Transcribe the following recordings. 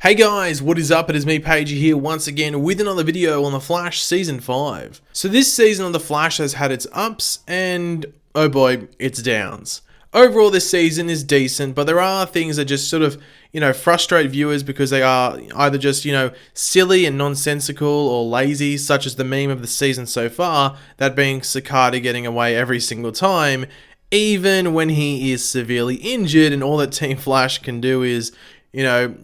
Hey guys, what is up? It is me, Pagey, here once again with another video on The Flash Season 5. So this season of The Flash has had its ups and, oh boy, its downs. Overall, this season is decent, but there are things that just sort of, frustrate viewers because they are either just, silly and nonsensical or lazy, such as the meme of the season so far, that being Cicada getting away every single time, even when he is severely injured and all that Team Flash can do is,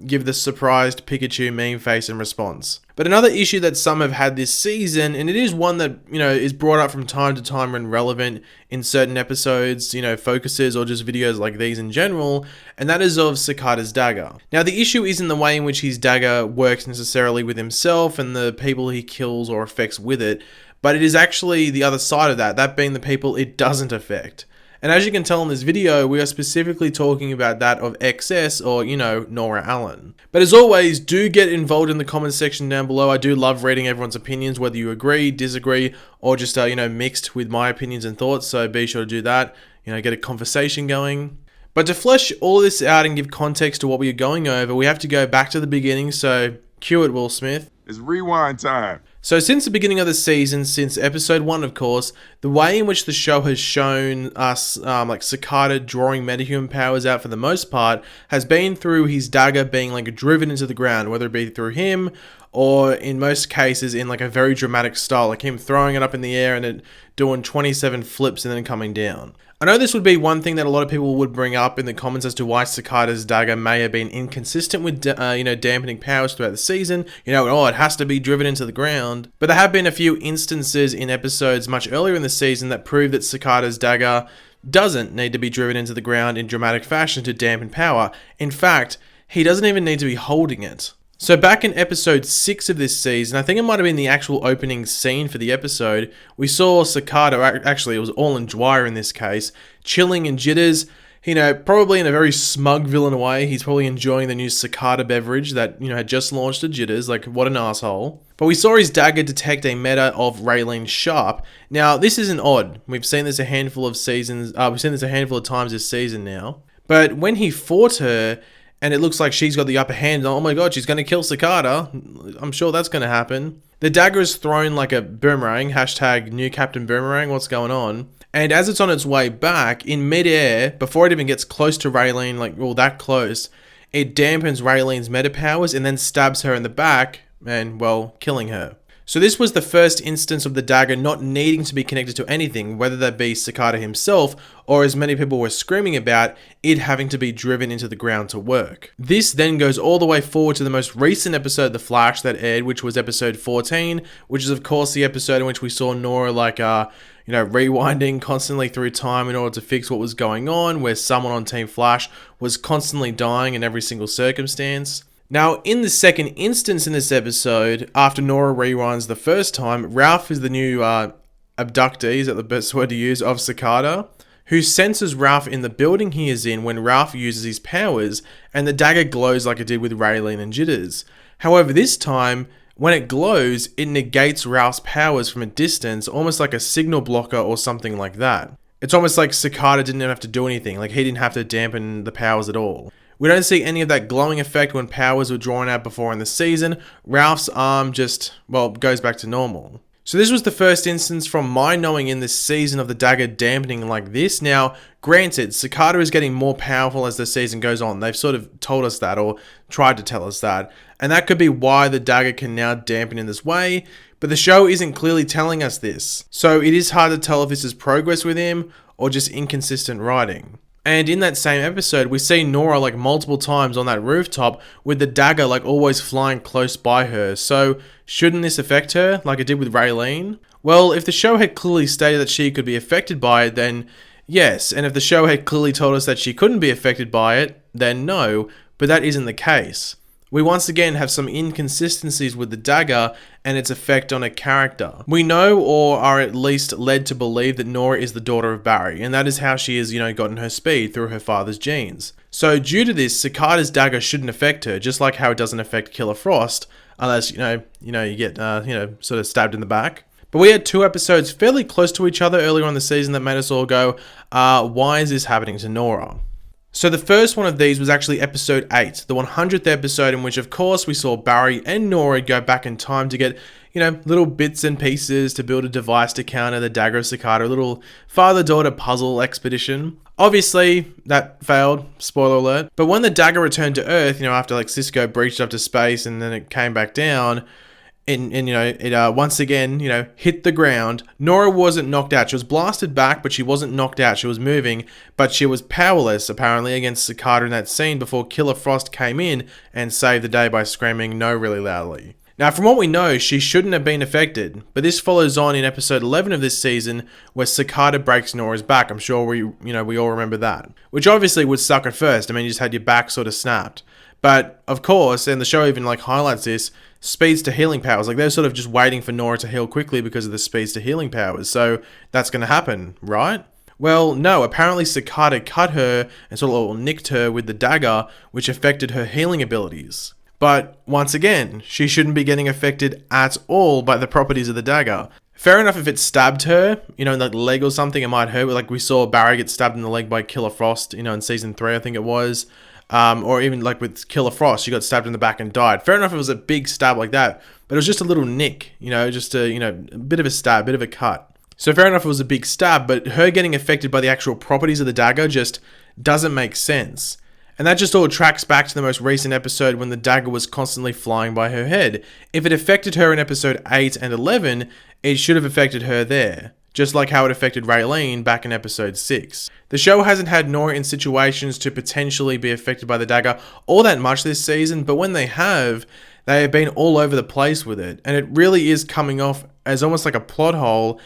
give the surprised Pikachu meme face in response. But another issue that some have had this season, and it is one that, is brought up from time to time when relevant in certain episodes, focuses or just videos like these in general, and that is of Cicada's dagger. Now, the issue isn't the way in which his dagger works necessarily with himself and the people he kills or affects with it, but it is actually the other side of that being the people it doesn't affect. And as you can tell in this video, we are specifically talking about that of XS or, Nora Allen. But as always, do get involved in the comments section down below. I do love reading everyone's opinions, whether you agree, disagree, or just, mixed with my opinions and thoughts. So be sure to do that, get a conversation going. But to flesh all this out and give context to what we are going over, we have to go back to the beginning. So cue it, Will Smith. It's rewind time. So since the beginning of the season, since episode 1 of course, the way in which the show has shown us like Cicada drawing metahuman powers out for the most part has been through his dagger being like driven into the ground, whether it be through him or in most cases in like a very dramatic style, like him throwing it up in the air and it doing 27 flips and then coming down. I know this would be one thing that a lot of people would bring up in the comments as to why Cicada's dagger may have been inconsistent with, dampening powers throughout the season. It has to be driven into the ground. But there have been a few instances in episodes much earlier in the season that prove that Cicada's dagger doesn't need to be driven into the ground in dramatic fashion to dampen power. In fact, he doesn't even need to be holding it. So back in episode 6 of this season, I think it might have been the actual opening scene for the episode, we saw Cicada, actually it was Orlin Dwyer in this case, chilling in jitters, probably in a very smug villain way. He's probably enjoying the new Cicada beverage that, had just launched at jitters, like what an asshole. But we saw his dagger detect a meta of Raylene Sharp. Now, this isn't odd. We've seen this a handful of times this season now. But when he fought her, and it looks like she's got the upper hand. Oh my god, she's going to kill Cicada. I'm sure that's going to happen. The dagger is thrown like a boomerang. Hashtag new Captain Boomerang. What's going on? And as it's on its way back, in midair, before it even gets close to Raylene, that close, it dampens Raylene's meta powers and then stabs her in the back and, killing her. So this was the first instance of the dagger not needing to be connected to anything, whether that be Cicada himself, or as many people were screaming about, it having to be driven into the ground to work. This then goes all the way forward to the most recent episode of The Flash that aired, which was episode 14, which is of course the episode in which we saw Nora rewinding constantly through time in order to fix what was going on, where someone on Team Flash was constantly dying in every single circumstance. Now, in the second instance in this episode, after Nora rewinds the first time, Ralph is the new abductee, is that the best word to use, of Cicada, who senses Ralph in the building he is in when Ralph uses his powers, and the dagger glows like it did with Raylene and Jitters. However, this time, when it glows, it negates Ralph's powers from a distance, almost like a signal blocker or something like that. It's almost like Cicada didn't have to do anything, like he didn't have to dampen the powers at all. We don't see any of that glowing effect when powers were drawn out before in the season. Ralph's arm just, goes back to normal. So this was the first instance from my knowing in this season of the dagger dampening like this. Now, granted, Cicada is getting more powerful as the season goes on. They've sort of told us that, or tried to tell us that. And that could be why the dagger can now dampen in this way. But the show isn't clearly telling us this. So it is hard to tell if this is progress with him, or just inconsistent writing. And in that same episode, we see Nora multiple times on that rooftop with the dagger always flying close by her. So shouldn't this affect her like it did with Raylene? Well, if the show had clearly stated that she could be affected by it, then yes. And if the show had clearly told us that she couldn't be affected by it, then no. But that isn't the case. We once again have some inconsistencies with the dagger and its effect on a character. We know, or are at least led to believe, that Nora is the daughter of Barry, and that is how she has, gotten her speed, through her father's genes. So due to this, Cicada's dagger shouldn't affect her, just like how it doesn't affect Killer Frost, unless, you get, sort of stabbed in the back. But we had 2 episodes fairly close to each other earlier on in the season that made us all go, why is this happening to Nora? So the first one of these was actually episode 8, the 100th episode, in which of course we saw Barry and Nora go back in time to get, little bits and pieces to build a device to counter the Dagger of Cicada, a little father-daughter puzzle expedition. Obviously, that failed, spoiler alert. But when the Dagger returned to Earth, after like Cisco breached up to space and then it came back down, it once again, hit the ground. Nora wasn't knocked out. She was blasted back, but she wasn't knocked out. She was moving, but she was powerless, apparently, against Cicada in that scene before Killer Frost came in and saved the day by screaming no really loudly. Now, from what we know, she shouldn't have been affected, but this follows on in episode 11 of this season, where Cicada breaks Nora's back. I'm sure we all remember that. Which obviously would suck at first. I mean, you just had your back sort of snapped. But, of course, and the show even highlights this, speeds to healing powers. They're sort of just waiting for Nora to heal quickly because of the speeds to healing powers. So that's going to happen, right? Well, no. Apparently Cicada cut her and sort of nicked her with the dagger, which affected her healing abilities. But once again, she shouldn't be getting affected at all by the properties of the dagger. Fair enough if it stabbed her, in the leg or something, it might hurt. Like we saw Barry get stabbed in the leg by Killer Frost, in season 3, I think it was. Or even with Killer Frost, she got stabbed in the back and died. Fair enough, it was a big stab like that, but it was just a little nick, just a bit of a stab, bit of a cut. So fair enough, it was a big stab, but her getting affected by the actual properties of the dagger just doesn't make sense. And that just all tracks back to the most recent episode when the dagger was constantly flying by her head. If it affected her in episode 8 and 11, it should have affected her there. Just like how it affected Raylene back in episode 6. The show hasn't had Nora in situations to potentially be affected by the dagger all that much this season, but when they have been all over the place with it, and it really is coming off as almost like a plot hole,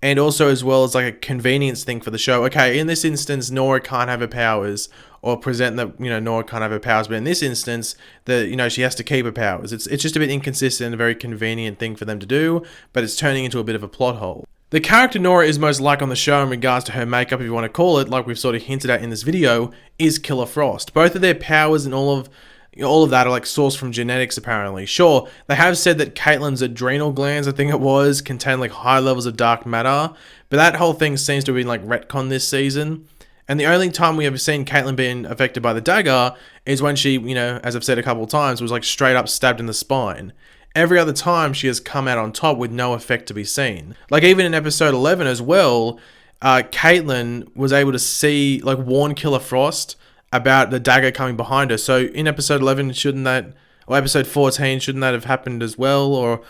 and also as well as like a convenience thing for the show. Okay, in this instance, Nora can't have her powers, or present that, Nora can't have her powers, but in this instance, she has to keep her powers. It's just a bit inconsistent and a very convenient thing for them to do, but it's turning into a bit of a plot hole. The character Nora is most like on the show in regards to her makeup, if you want to call it, like we've sort of hinted at in this video, is Killer Frost. Both of their powers and all of that are sourced from genetics, apparently. Sure, they have said that Caitlyn's adrenal glands, I think it was, contain high levels of dark matter, but that whole thing seems to have been retconned this season. And the only time we ever seen Caitlyn being affected by the dagger is when she, as I've said a couple of times, was straight up stabbed in the spine. Every other time she has come out on top with no effect to be seen. Even in episode 11 as well, Caitlyn was able to see, warn Killer Frost about the dagger coming behind her. So in episode 11, or episode 14, shouldn't that have happened as well? Or,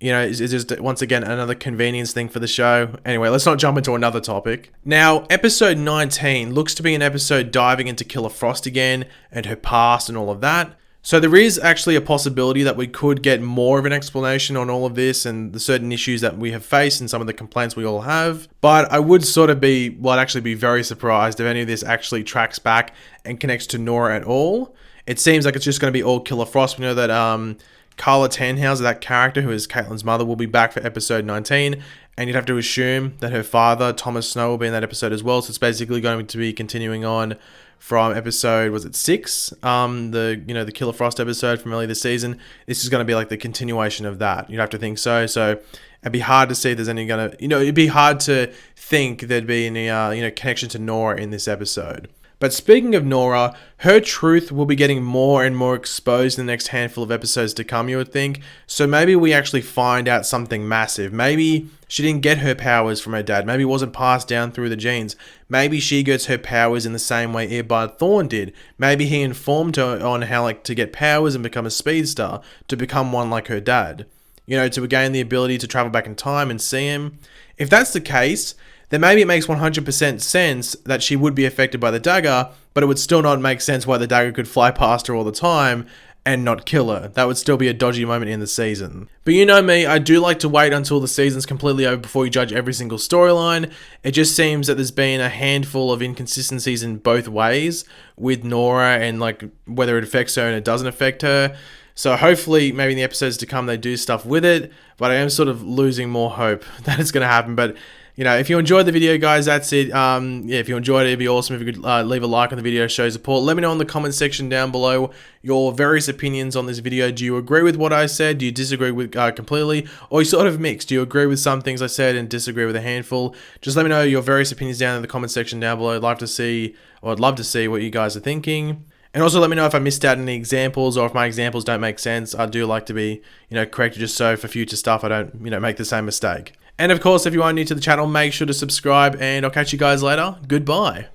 it's just, once again, another convenience thing for the show. Anyway, let's not jump into another topic. Now, episode 19 looks to be an episode diving into Killer Frost again, and her past and all of that. So there is actually a possibility that we could get more of an explanation on all of this and the certain issues that we have faced and some of the complaints we all have. But I would actually be very surprised if any of this actually tracks back and connects to Nora at all. It seems like it's just going to be all Killer Frost. We know that Carla Tannhauser, that character who is Caitlyn's mother, will be back for episode 19. And you'd have to assume that her father, Thomas Snow, will be in that episode as well. So it's basically going to be continuing on from episode, was it 6? The Killer Frost episode from earlier this season. This is going to be the continuation of that. You'd have to think so. So it'd be hard to see if there's any it'd be hard to think there'd be any, connection to Nora in this episode. But speaking of Nora, her truth will be getting more and more exposed in the next handful of episodes to come, you would think. So maybe we actually find out something massive. Maybe she didn't get her powers from her dad. Maybe it wasn't passed down through the genes. Maybe she gets her powers in the same way Earbud Thorne did. Maybe he informed her on how to get powers and become a speedster, to become one like her dad. To gain the ability to travel back in time and see him. If that's the case, then maybe it makes 100% sense that she would be affected by the dagger, but it would still not make sense why the dagger could fly past her all the time and not kill her. That would still be a dodgy moment in the season. But you know me, I do like to wait until the season's completely over before you judge every single storyline. It just seems that there's been a handful of inconsistencies in both ways with Nora and whether it affects her and it doesn't affect her. So hopefully maybe in the episodes to come they do stuff with it, but I am sort of losing more hope that it's going to happen. But you know, if you enjoyed the video, guys, that's it. Yeah, if you enjoyed it, it'd be awesome if you could leave a like on the video, show support. Let me know in the comment section down below your various opinions on this video. Do you agree with what I said? Do you disagree with completely? Or you sort of mixed? Do you agree with some things I said and disagree with a handful? Just let me know your various opinions down in the comment section down below. I'd love to see what you guys are thinking. And also let me know if I missed out any examples or if my examples don't make sense. I do like to be, corrected just so for future stuff I don't, make the same mistake. And of course, if you are new to the channel, make sure to subscribe and I'll catch you guys later. Goodbye.